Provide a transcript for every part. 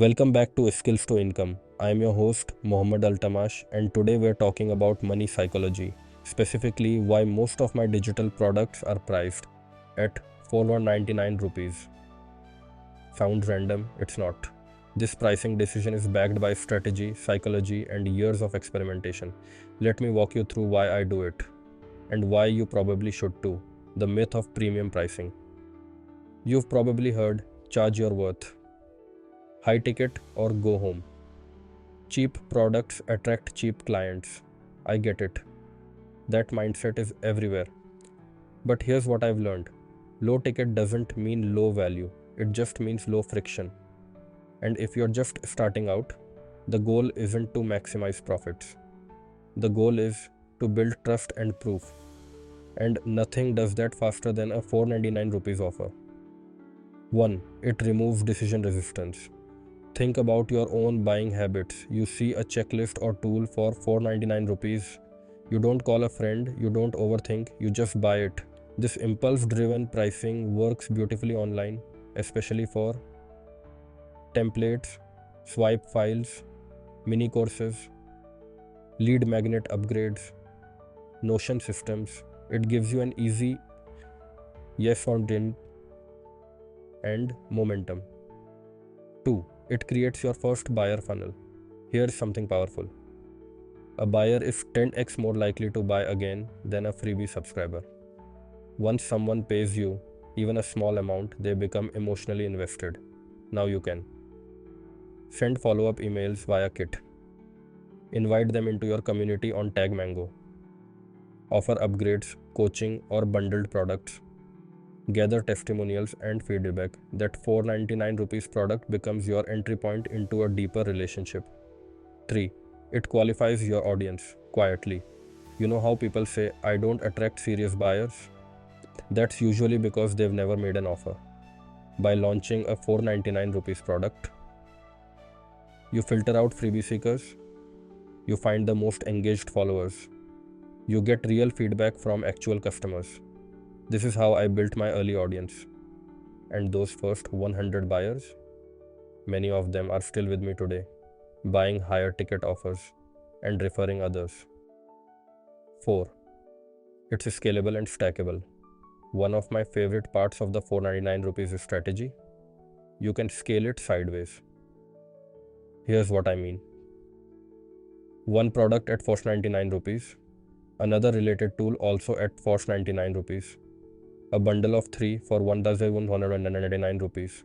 Welcome back to Skills to Income. I am your host Mohammad Altamash, and today we are talking about money psychology, specifically why most of my digital products are priced at 499 rupees. Sounds random, it's not. This pricing decision is backed by strategy, psychology, and years of experimentation. Let me walk you through why I do it and why you probably should too. The myth of premium pricing. You've probably heard charge your worth, high ticket or go home. Cheap products attract cheap clients. I get it. That mindset is everywhere. But here's what I've learned: low ticket doesn't mean low value, it just means low friction. And if you're just starting out, the goal isn't to maximize profits. The goal is to build trust and proof. And nothing does that faster than a 499 rupees offer. 1. It removes decision resistance. Think about your own buying habits. You see a checklist or tool for 499 rupees. You don't call a friend, you don't overthink, you just buy it. This impulse driven pricing works beautifully online, especially for templates, swipe files, mini courses, lead magnet upgrades, Notion systems. It gives you an easy yes or didn't and momentum. 2. It creates your first buyer funnel. Here's something powerful. A buyer is 10x more likely to buy again than a freebie subscriber. Once someone pays you even a small amount, they become emotionally invested. Now you can send follow-up emails via Kit. Invite them into your community on Tag Mango. Offer upgrades, coaching, or bundled products. Gather testimonials and feedback. That 499 rupees product becomes your entry point into a deeper relationship. 3. It qualifies your audience quietly. You know how people say, I don't attract serious buyers? That's usually because they've never made an offer. By launching a 499 rupees product, you filter out freebie seekers, you find the most engaged followers, you get real feedback from actual customers. This is how I built my early audience. And those first 100 buyers, many of them are still with me today, buying higher ticket offers and referring others. 4. It's scalable and stackable. One of my favorite parts of the 499 rupees strategy, you can scale it sideways. Here's what I mean. One product at 499 rupees, another related tool also at 499 rupees, a bundle of 3 for 1199 rupees,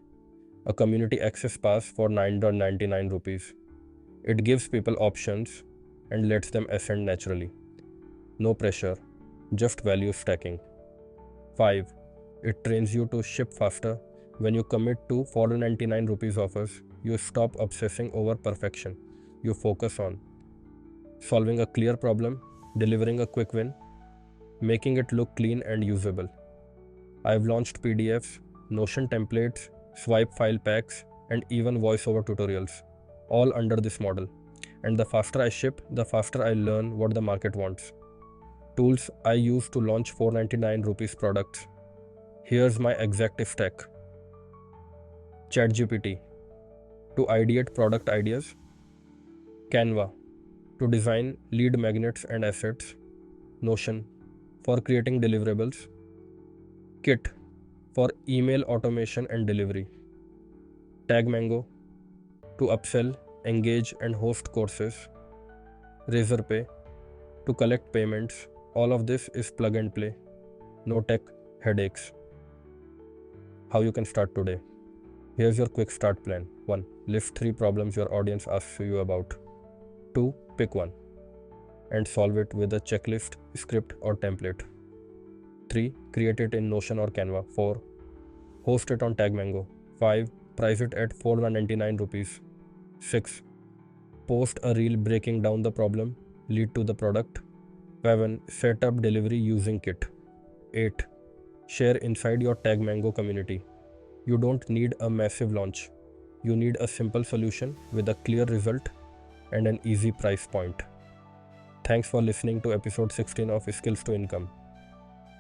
a community access pass for 999 rupees. It gives people options and lets them ascend naturally. No pressure, just value stacking. 5. It trains you to ship faster. When you commit to 499 rupees offers, you stop obsessing over perfection. You focus on solving a clear problem, delivering a quick win, making it look clean and usable. I've launched PDFs, Notion templates, swipe file packs, and even voiceover tutorials, all under this model. And the faster I ship, the faster I learn what the market wants. Tools I use to launch 499 rupees products. Here's my exact stack. ChatGPT to ideate product ideas. Canva to design lead magnets and assets. Notion for creating deliverables. Kit for email automation and delivery. Tag Mango to upsell, engage, and host courses. Razorpay to collect payments. All of this is plug and play. No tech headaches. How you can start today. Here's your quick start plan. 1. List 3 problems your audience asks you about. 2. Pick one and solve it with a checklist, script, or template. 3. Create it in Notion or Canva. 4. Host it on Tag Mango. 5. Price it at 499 rupees. 6. Post a reel breaking down the problem, lead to the product. 7. Set up delivery using Kit. 8. Share inside your Tag Mango community. You don't need a massive launch. You need a simple solution with a clear result and an easy price point. Thanks for listening to episode 16 of Skills to Income.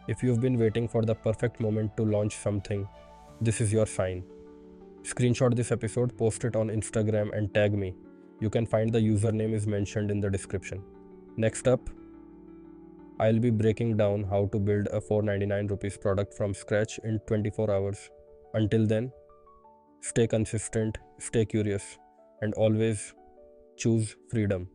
If you've been waiting for the perfect moment to launch something, this is your sign. Screenshot this episode, post it on Instagram and tag me. You can find the username is mentioned in the description. Next up, I'll be breaking down how to build a 499 rupees product from scratch in 24 hours. Until then, stay consistent, stay curious, and always choose freedom.